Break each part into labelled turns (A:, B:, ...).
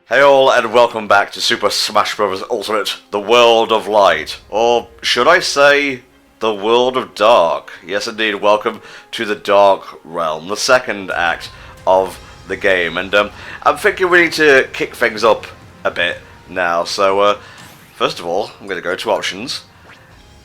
A: Hey all, and welcome back to Super Smash Bros. Ultimate, the World of Light. Or should I say, the World of Dark. Yes indeed, welcome to the Dark Realm, the second act of the game. And I'm thinking we need to kick things up a bit now. So, first of all, I'm going to go to options.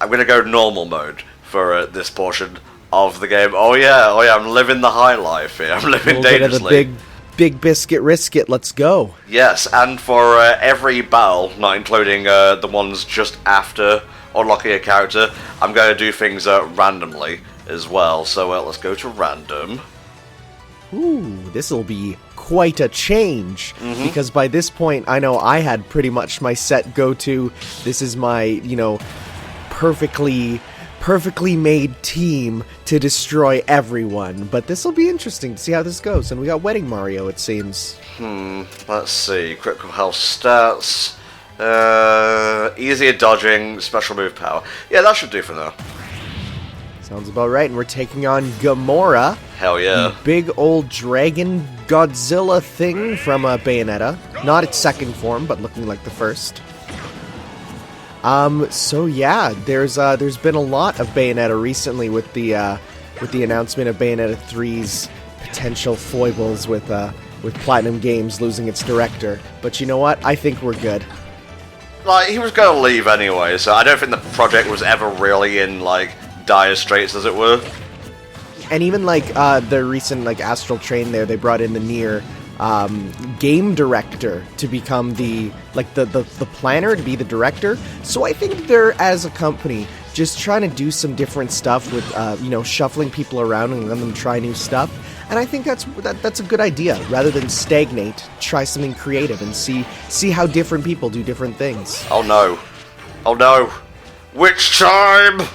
A: I'm going to go normal mode for this portion of the game. Oh yeah, I'm living the high life here. I'm living dangerously.
B: Big biscuit risket, let's go.
A: Yes, and for every battle, not including the ones just after unlocking a character, I'm going to do things randomly as well. So let's go to random.
B: Ooh, this'll be quite a change, because by this point, I know I had pretty much my set go-to. This is my, perfectly made team to destroy everyone. But this will be interesting to see how this goes. And we got Wedding Mario, it seems.
A: Let's see. Critical health stats. Easier dodging, special move power. Yeah, that should do for now.
B: Sounds about right. And we're taking on Gamora.
A: Hell yeah.
B: The big old dragon Godzilla thing from Bayonetta. Not its second form, but looking like the first. So yeah, there's been a lot of Bayonetta recently with the announcement of Bayonetta 3's potential foibles with Platinum Games losing its director. But you know what? I think we're good.
A: Like, he was going to leave anyway, so I don't think the project was ever really in, dire straits, as it were.
B: And even, the recent, Astral Train there, they brought in the Nier game director to become the planner, to be the director. So I think they're, as a company, just trying to do some different stuff with, shuffling people around and letting them try new stuff. And I think that's a good idea. Rather than stagnate, try something creative and see how different people do different things.
A: Oh no. Which time?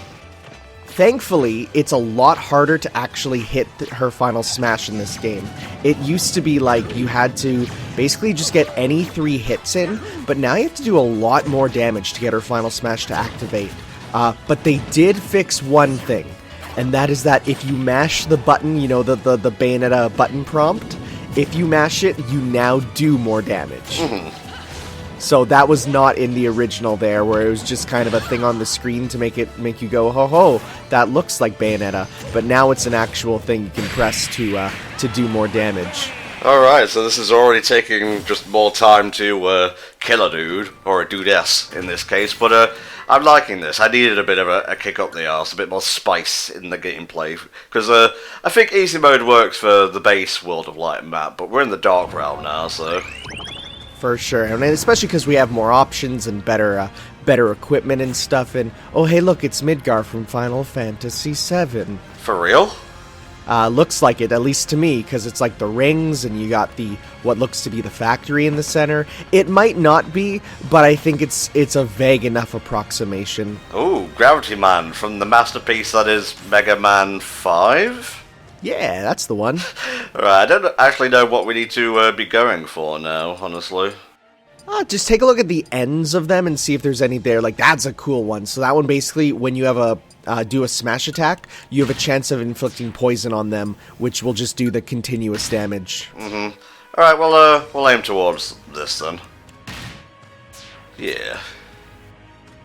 B: Thankfully, it's a lot harder to actually hit her final smash in this game. It used to be you had to basically just get any 3 hits in, but now you have to do a lot more damage to get her final smash to activate. But they did fix one thing, and that is that if you mash the button, the Bayonetta button prompt, if you mash it, you now do more damage. So that was not in the original there, where it was just kind of a thing on the screen to make you go, ho ho, that looks like Bayonetta. But now it's an actual thing you can press to do more damage.
A: Alright, so this is already taking just more time to kill a dude, or a dudess in this case, but I'm liking this. I needed a bit of a kick up the arse, a bit more spice in the gameplay, because I think easy mode works for the base World of Light map, but we're in the Dark Realm now, so...
B: For sure, and especially because we have more options and better equipment and stuff. And oh, hey, look, it's Midgar from Final Fantasy VII.
A: For real?
B: Looks like it, at least to me, because it's like the rings, and you got what looks to be the factory in the center. It might not be, but I think it's a vague enough approximation.
A: Ooh, Gravity Man from the masterpiece that is Mega Man 5.
B: Yeah, that's the one.
A: Alright, I don't actually know what we need to be going for now, honestly.
B: Just take a look at the ends of them and see if there's any there. That's a cool one. So that one, basically, when you have do a smash attack, you have a chance of inflicting poison on them, which will just do the continuous damage.
A: Alright, well, we'll aim towards this then. Yeah.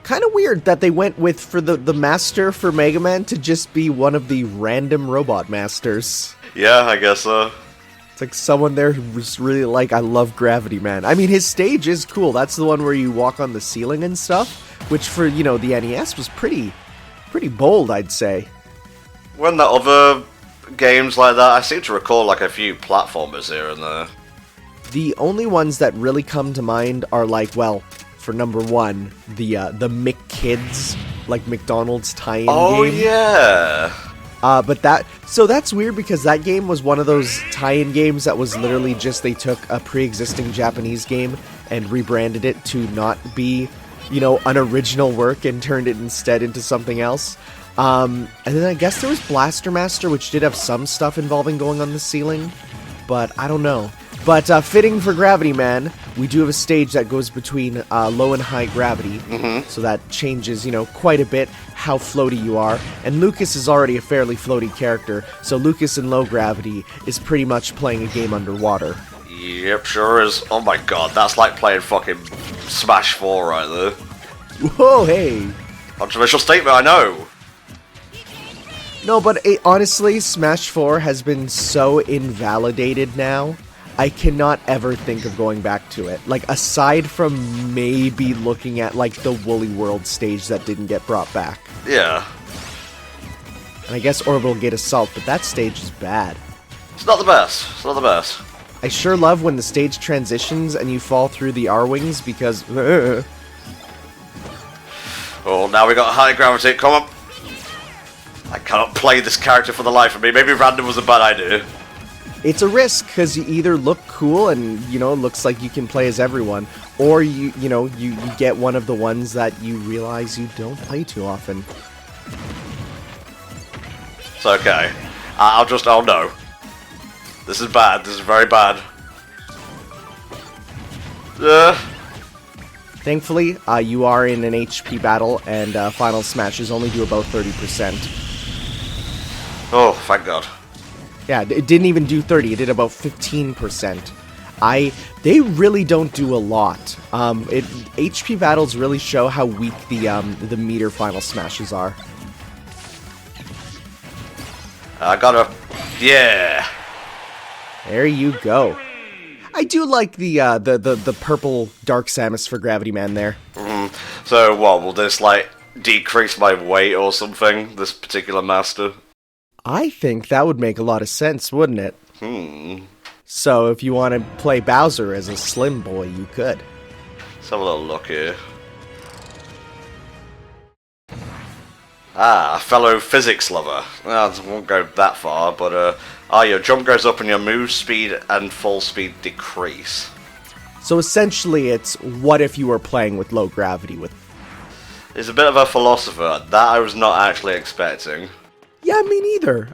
B: Kind of weird that they went with, for the master for Mega Man to just be one of the random robot masters.
A: Yeah, I guess so.
B: It's like someone there who was really I love Gravity Man. I mean, his stage is cool. That's the one where you walk on the ceiling and stuff, which for, the NES was pretty bold, I'd say.
A: When the other games like that, I seem to recall a few platformers here and there.
B: The only ones that really come to mind are for number 1, the McKids, McDonald's tie-in game.
A: Oh, yeah!
B: But that's weird, because that game was one of those tie-in games that was literally just, they took a pre-existing Japanese game and rebranded it to not be, an original work, and turned it instead into something else. And then I guess there was Blaster Master, which did have some stuff involving going on the ceiling, but I don't know. But fitting for Gravity Man, we do have a stage that goes between low and high gravity, so that changes, quite a bit how floaty you are. And Lucas is already a fairly floaty character, so Lucas in low gravity is pretty much playing a game underwater.
A: Yep, sure is. Oh my god, that's like playing fucking Smash 4 right there.
B: Whoa, hey!
A: Controversial statement, I know.
B: No, but honestly, Smash 4 has been so invalidated now. I cannot ever think of going back to it. Like, aside from maybe looking at, like, the Woolly World stage that didn't get brought back.
A: Yeah.
B: And I guess Orbital Gate Assault, but that stage is bad.
A: It's not the best. It's not the best.
B: I sure love when the stage transitions and you fall through the R-Wings because...
A: Oh, now we got high gravity. Come on. I cannot play this character for the life of me. Maybe random was a bad idea.
B: It's a risk, because you either look cool and, you know, it looks like you can play as everyone, or you get one of the ones that you realize you don't play too often.
A: It's okay. Oh no. This is bad. This is very bad.
B: Thankfully, you are in an HP battle, and final smashes only do about 30%.
A: Oh, thank God.
B: Yeah, it didn't even do 30, it did about 15%. They really don't do a lot. HP battles really show how weak the meter final smashes are.
A: I gotta... Yeah!
B: There you go. I do like the purple Dark Samus for Gravity Man there.
A: So what, will this, like, decrease my weight or something, this particular master?
B: I think that would make a lot of sense, wouldn't it? So if you want to play Bowser as a slim boy, you could.
A: Let's have a little look here. Ah, a fellow physics lover. Well, I won't go that far, but your jump goes up and your move speed and fall speed decrease.
B: So essentially it's, what if you were playing with low gravity with...
A: He's a bit of a philosopher. That I was not actually expecting.
B: Yeah, me neither.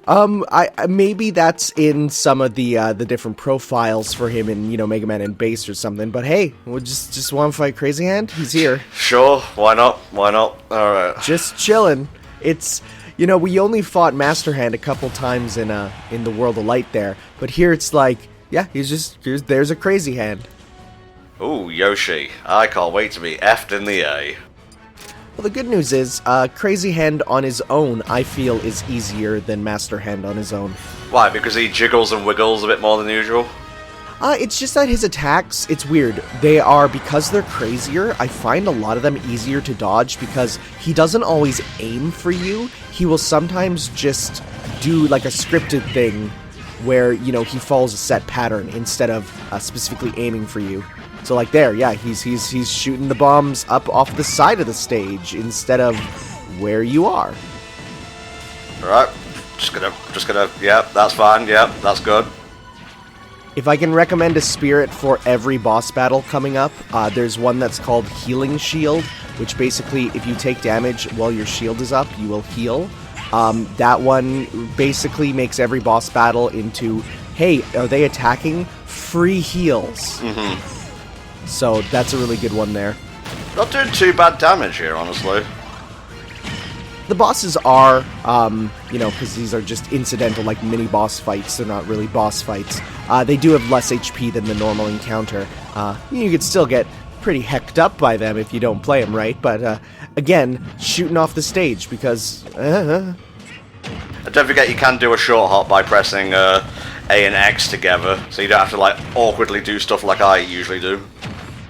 B: Maybe that's in some of the different profiles for him in, you know, Mega Man and Bass or something. But hey, we'll just want to fight Crazy Hand? He's here.
A: Sure, why not? Why not? Alright.
B: Just chillin'. It's, you know, we only fought Master Hand a couple times in the World of Light there. But here it's like, yeah, there's a Crazy Hand.
A: Ooh, Yoshi. I can't wait to be effed in the A.
B: Well, the good news is, Crazy Hand on his own, I feel, is easier than Master Hand on his own.
A: Why, because he jiggles and wiggles a bit more than usual?
B: It's just that his attacks, it's weird. They are, because they're crazier, I find a lot of them easier to dodge because he doesn't always aim for you. He will sometimes just do, like, a scripted thing where, you know, he follows a set pattern instead of specifically aiming for you. So like there, yeah, he's shooting the bombs up off the side of the stage instead of where you are.
A: Alright, just gonna, yeah, that's fine, yeah, that's good.
B: If I can recommend a spirit for every boss battle coming up, there's one that's called Healing Shield, which basically, if you take damage while your shield is up, you will heal. That one basically makes every boss battle into, hey, are they attacking? Free heals. So that's a really good one there.
A: Not doing too bad damage here, honestly.
B: The bosses are, you know, because these are just incidental, like, mini-boss fights. They're not really boss fights. They do have less HP than the normal encounter. You could still get pretty hecked up by them if you don't play them right, but, again, shooting off the stage, because... And
A: don't forget you can do a short hop by pressing A and X together, so you don't have to, like, awkwardly do stuff like I usually do.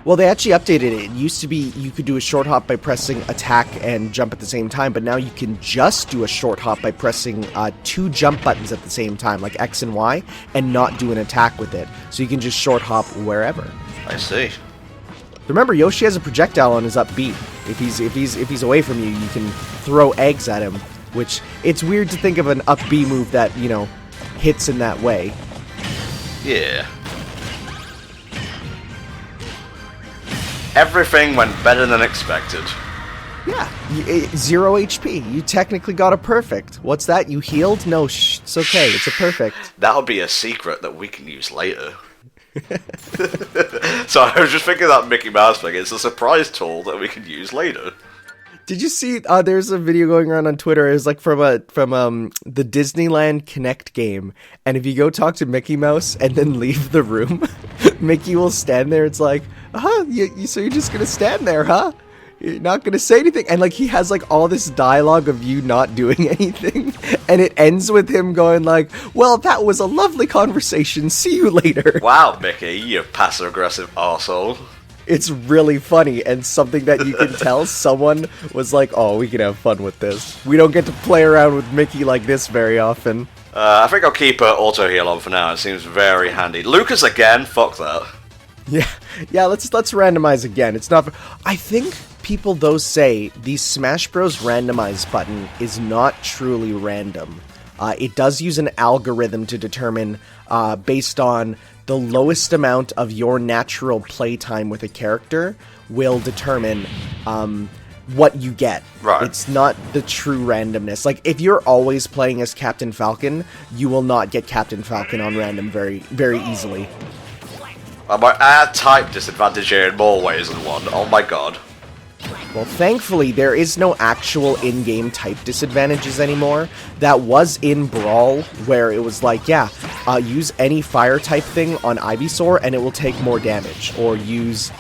B: Well, they actually updated it. It used to be you could do a short hop by pressing attack and jump at the same time, but now you can just do a short hop by pressing two jump buttons at the same time, like X and Y, and not do an attack with it. So you can just short hop wherever.
A: I see.
B: Remember, Yoshi has a projectile on his up B. If he's away from you, you can throw eggs at him, which it's weird to think of an up B move that, you know, hits in that way.
A: Yeah. Everything went better than expected.
B: Yeah, 0 HP. You technically got a perfect. What's that? You healed? No, shh, it's okay. It's a perfect.
A: That'll be a secret that we can use later. So I was just thinking that Mickey Mouse thing. It's a surprise tool that we can use later.
B: Did you see? There's a video going around on Twitter. It's like from the Disneyland Connect game, and if you go talk to Mickey Mouse and then leave the room, Mickey will stand there. It's like, so you're just gonna stand there, huh? You're not gonna say anything, and like he has like all this dialogue of you not doing anything, and it ends with him going like, "Well, that was a lovely conversation. See you later."
A: Wow, Mickey, you passive aggressive arsehole.
B: It's really funny, and something that you can tell someone was like, oh, we can have fun with this. We don't get to play around with Mickey like this very often.
A: I think I'll keep auto heal on for now. It seems very handy. Lucas again? Fuck that.
B: Yeah. Let's randomize again. It's not. I think people though say the Smash Bros. Randomize button is not truly random. It does use an algorithm to determine, based on the lowest amount of your natural playtime with a character will determine what you get.
A: Right.
B: It's not the true randomness. Like, if you're always playing as Captain Falcon, you will not get Captain Falcon on random very, very easily.
A: I might add type disadvantage here in more ways than one. Oh my god.
B: Well, thankfully, there is no actual in-game type disadvantages anymore. That was in Brawl, where it was like, use any fire type thing on Ivysaur and it will take more damage. Or use,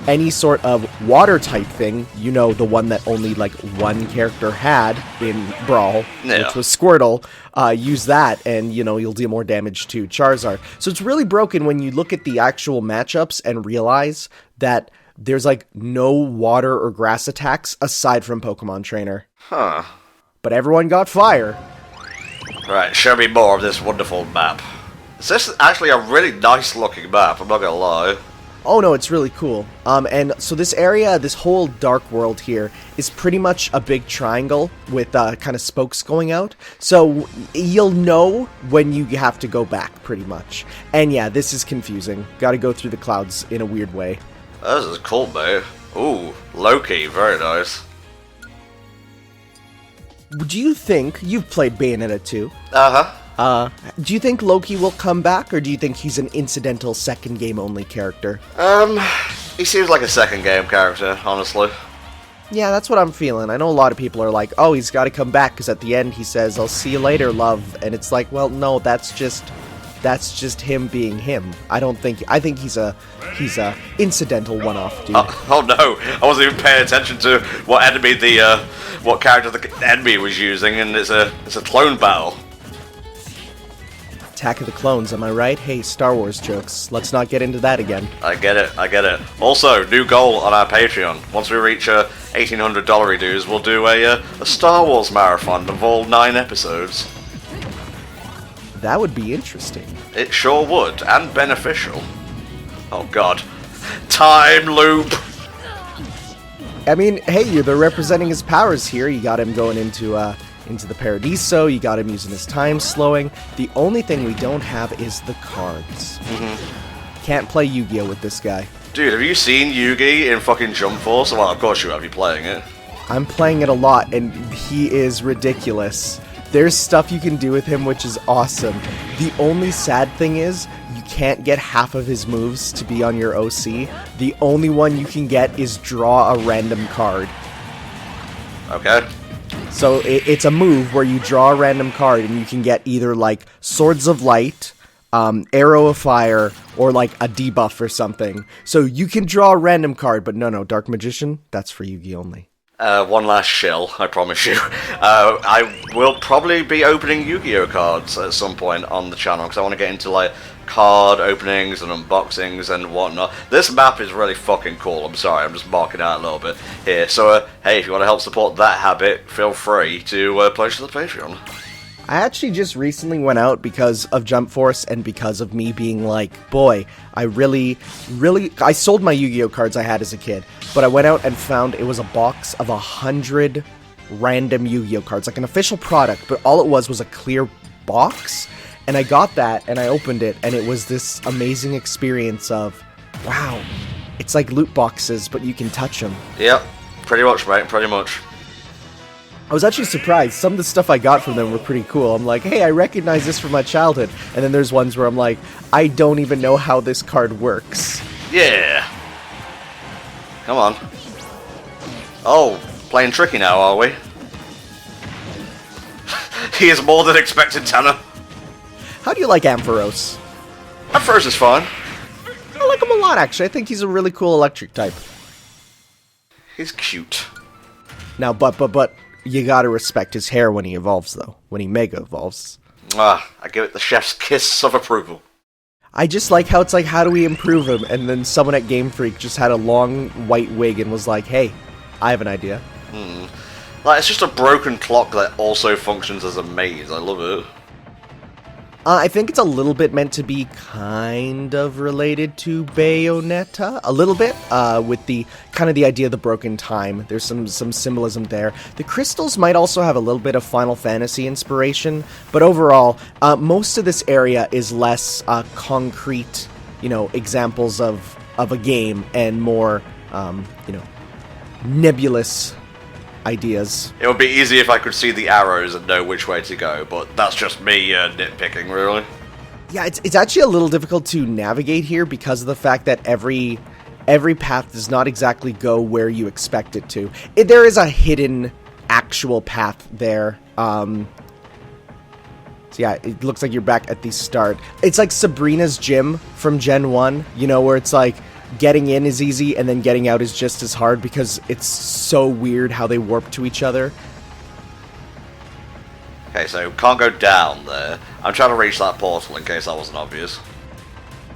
B: any sort of water type thing, the one that only, like, one character had in Brawl, which was Squirtle. Use that and, you'll do more damage to Charizard. So it's really broken when you look at the actual matchups and realize that there's, like, no water or grass attacks aside from Pokemon Trainer.
A: Huh.
B: But everyone got fire.
A: Right, show me more of this wonderful map. Is this actually a really nice looking map? I'm not gonna lie.
B: Oh no, it's really cool. And so this area, this whole dark world here, is pretty much a big triangle with kind of spokes going out. So you'll know when you have to go back, pretty much. And yeah, this is confusing. Gotta go through the clouds in a weird way.
A: This is cool, mate. Ooh, Loki, very nice.
B: Do you think you've played Bayonetta 2? Do you think Loki will come back, or do you think he's an incidental second game only character?
A: He seems like a second game character, honestly.
B: Yeah, that's what I'm feeling. I know a lot of people are like, oh, he's got to come back, because at the end he says, I'll see you later, love. And it's like, well, no, that's just him being him. I think he's a incidental one-off dude.
A: Oh no, I wasn't even paying attention to what character the enemy was using, and it's a clone battle.
B: Attack of the Clones, am I right? Hey, Star Wars jokes. Let's not get into that again.
A: I get it. Also, new goal on our Patreon. Once we reach $1,800 dues, we'll do a Star Wars marathon of all 9 episodes.
B: That would be interesting.
A: It sure would, and beneficial. Oh god. Time loop!
B: I mean, hey, they're representing his powers here. You got him going into the Paradiso, you got him using his time slowing. The only thing we don't have is the cards. Can't play Yu-Gi-Oh! With this guy.
A: Dude, have you seen Yugi in fucking Jump Force? Well, of course you have, you playing it.
B: I'm playing it a lot, and he is ridiculous. There's stuff you can do with him which is awesome. The only sad thing is, you can't get half of his moves to be on your OC. The only one you can get is draw a random card.
A: Okay.
B: So it's a move where you draw a random card and you can get either like Swords of Light, Arrow of Fire, or like a debuff or something. So you can draw a random card, but no, Dark Magician, that's for Yu-Gi only.
A: One last shill, I promise you. I will probably be opening Yu-Gi-Oh cards at some point on the channel, because I want to get into like card openings and unboxings and whatnot. This map is really fucking cool. I'm sorry, I'm just marking out a little bit here. So, hey, if you want to help support that habit, feel free to pledge to the Patreon.
B: I actually just recently went out because of Jump Force and because of me being like, boy, I sold my Yu-Gi-Oh cards I had as a kid, but I went out and found it was a box of 100 random Yu-Gi-Oh cards, like an official product, but all it was a clear box. And I got that, and I opened it, and it was this amazing experience of, wow, it's like loot boxes, but you can touch them.
A: Yep, pretty much, mate, pretty much.
B: I was actually surprised. Some of the stuff I got from them were pretty cool. I'm like, hey, I recognize this from my childhood. And then there's ones where I'm like, I don't even know how this card works.
A: Yeah. Come on. Oh, Playing tricky now, are we? He is more than expected, Tanner.
B: How do you like Ampharos?
A: Ampharos is fine.
B: I like him a lot, actually. I think he's a really cool electric type.
A: He's cute.
B: Now, but you gotta respect his hair when he evolves, though. When he mega evolves.
A: I give it the chef's kiss of approval.
B: I just like how it's like, how do we improve him? And then someone at Game Freak just had a long white wig and was like, hey, I have an idea.
A: Like, it's just a broken clock that also functions as a maze. I love it.
B: I think it's a little bit meant to be kind of related to Bayonetta, a little bit, with the kind of the idea of the broken time. There's some symbolism there. The crystals might also have a little bit of Final Fantasy inspiration, but overall, most of this area is less concrete, examples of a game and more, nebulous ideas.
A: It would be easy if I could see the arrows and know which way to go, but that's just me nitpicking, really.
B: Yeah, it's actually a little difficult to navigate here because of the fact that every path does not exactly go where you expect it to. There is a hidden actual path there. So yeah, it looks like you're back at the start. It's like Sabrina's gym from Gen 1, where it's like getting in is easy and then getting out is just as hard because it's so weird how they warp to each other.
A: Okay, so can't go down there. I'm trying to reach that portal in case that wasn't obvious.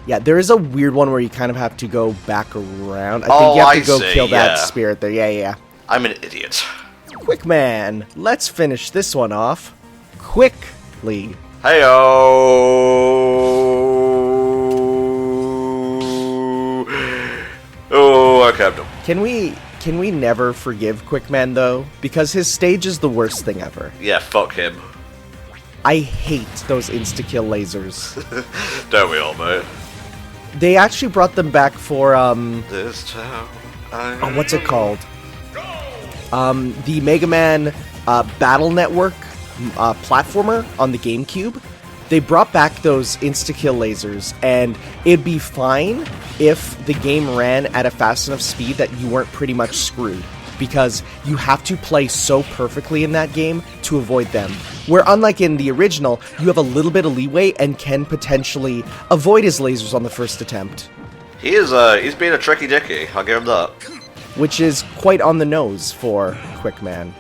B: Yeah, there is a weird one where you kind of have to go back around. I think you have to go kill that spirit there. Yeah.
A: I'm an idiot.
B: Quick man, let's finish this one off quickly.
A: Heyo! Oh, okay, I'm done.
B: Can we never forgive Quickman though? Because his stage is the worst thing ever.
A: Yeah, fuck him.
B: I hate those insta-kill lasers.
A: Don't we all, mate?
B: They actually brought them back for
A: This town.
B: what's it called? The Mega Man Battle Network platformer on the GameCube. They brought back those insta-kill lasers, and it'd be fine if the game ran at a fast enough speed that you weren't pretty much screwed, because you have to play so perfectly in that game to avoid them. Where unlike in the original, you have a little bit of leeway and can potentially avoid his lasers on the first attempt.
A: He's being a tricky dicky, I'll give him that.
B: Which is quite on the nose for Quickman.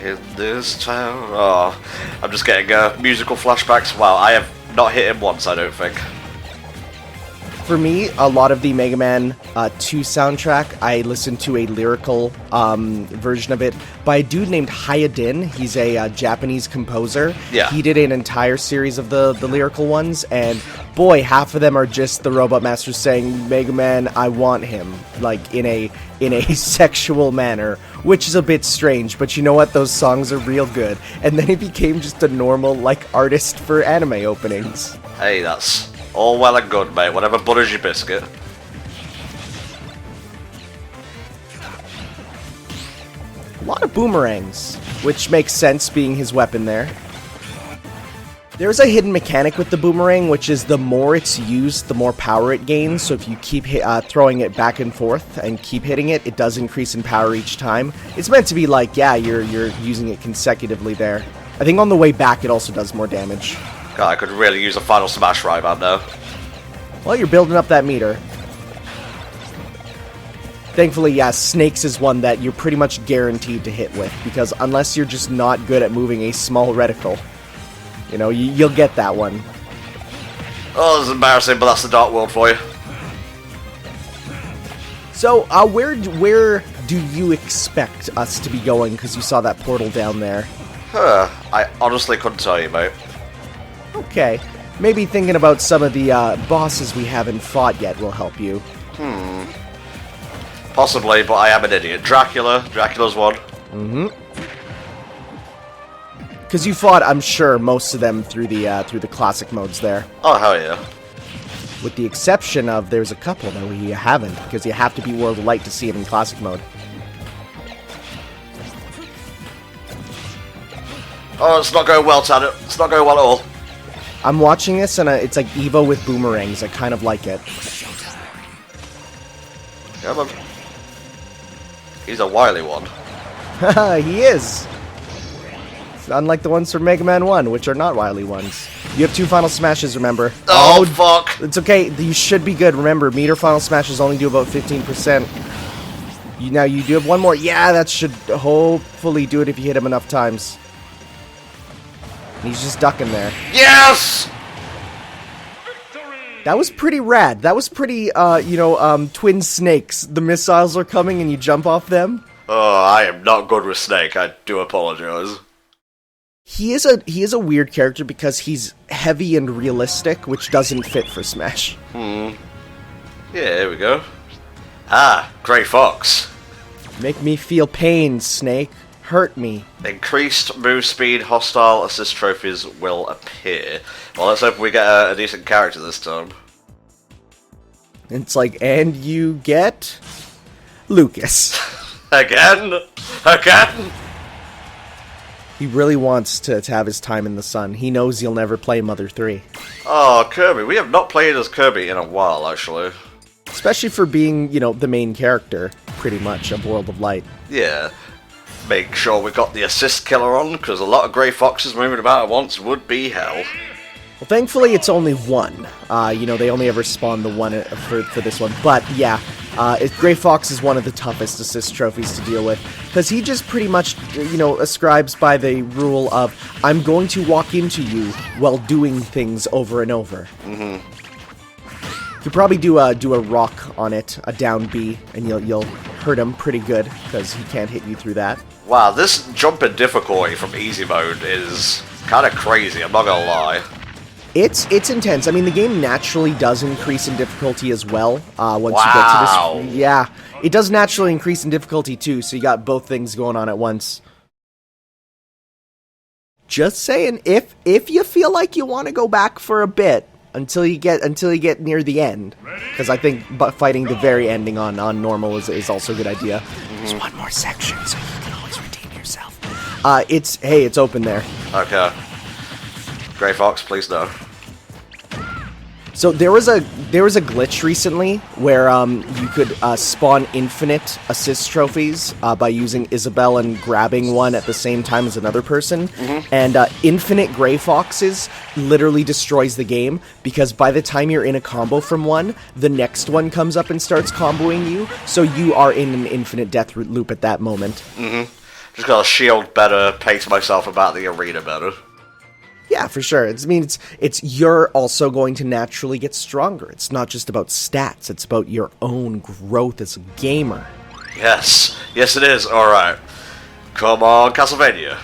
A: In this town. Oh, I'm just getting musical flashbacks. Wow, I have not hit him once, I don't think.
B: For me, a lot of the Mega Man 2 soundtrack, I listened to a lyrical version of it by a dude named Hayadin. He's a Japanese composer.
A: Yeah.
B: He did an entire series of the lyrical ones, and boy, half of them are just the Robot Master saying, Mega Man, I want him, like in a sexual manner, which is a bit strange, but you know what? Those songs are real good. And then he became just a normal, artist for anime openings.
A: Hey, that's all well and good, mate. Whatever butters your biscuit.
B: A lot of boomerangs, which makes sense being his weapon there. There's a hidden mechanic with the boomerang, which is the more it's used, the more power it gains. So if you keep throwing it back and forth and keep hitting it, it does increase in power each time. It's meant to be like, yeah, you're using it consecutively there. I think on the way back, it also does more damage.
A: God, I could really use a final smash right about now.
B: Well, you're building up that meter. Thankfully, yeah, Snakes is one that you're pretty much guaranteed to hit with, because unless you're just not good at moving a small reticle, you'll get that one.
A: Oh, this is embarrassing, but that's the Dark World for you.
B: So, where do you expect us to be going, because you saw that portal down there?
A: I honestly couldn't tell you, mate.
B: Okay. Maybe thinking about some of the bosses we haven't fought yet will help you.
A: Possibly, but I am an idiot. Dracula's one.
B: Mm-hmm. Because you fought, I'm sure, most of them through the classic modes there.
A: Oh, hell yeah.
B: With the exception of, there's a couple that we haven't, because you have to be World of Light to see it in classic mode.
A: Oh, it's not going well, Tanner. It's not going well at all.
B: I'm watching this, and it's like Evo with boomerangs. I kind of like it.
A: Come on. He's a wily one.
B: Haha, he is! Unlike the ones from Mega Man 1, which are not wily ones. You have 2 final smashes, remember.
A: Oh, fuck!
B: It's okay, you should be good. Remember, meter final smashes only do about 15%. Now you do have 1 more. Yeah, that should hopefully do it if you hit him enough times. And he's just ducking there.
A: Yes!
B: That was pretty rad. That was pretty, twin snakes. The missiles are coming and you jump off them.
A: Oh, I am not good with Snake. I do apologize.
B: He is a weird character because he's heavy and realistic, which doesn't fit for Smash.
A: Yeah, here we go. Ah, Grey Fox.
B: Make me feel pain, Snake. Hurt me.
A: Increased move speed, hostile assist trophies will appear. Well, let's hope we get a decent character this time.
B: It's like, and you get Lucas.
A: Again? Again?
B: He really wants to have his time in the sun. He knows he'll never play Mother 3.
A: Oh, Kirby. We have not played as Kirby in a while, actually.
B: Especially for being, the main character, pretty much, of World of Light.
A: Yeah. Make sure we got the assist killer on, because a lot of Grey Foxes moving about at once would be hell.
B: Well, thankfully, it's only 1. They only ever spawn the 1 for this one. But, yeah, Grey Fox is one of the toughest assist trophies to deal with. Because he just pretty much, ascribes by the rule of, I'm going to walk into you while doing things over and over. You could probably do a rock on it, a down B, and you'll hurt him pretty good, because he can't hit you through that.
A: Wow, this jump in difficulty from easy mode is kind of crazy, I'm not gonna lie.
B: It's intense. I mean, the game naturally does increase in difficulty as well. Once you
A: Wow.
B: get to this, yeah, it does naturally increase in difficulty too. So you got both things going on at once. Just saying, if you feel like you want to go back for a bit until you get near the end, because I think fighting the very ending on normal is also a good idea. There's 1 more section, so you can always redeem yourself. It's open there.
A: Okay. Grey Fox, please no.
B: So there was a glitch recently where you could spawn infinite assist trophies by using Isabelle and grabbing one at the same time as another person. And infinite Grey Foxes literally destroys the game because by the time you're in a combo from one, the next one comes up and starts comboing you. So you are in an infinite death loop at that moment.
A: Just gotta shield better, pace myself about the arena better.
B: Yeah, for sure. It's you're also going to naturally get stronger. It's not just about stats. It's about your own growth as a gamer.
A: Yes. Yes, it is. Alright. Come on, Castlevania.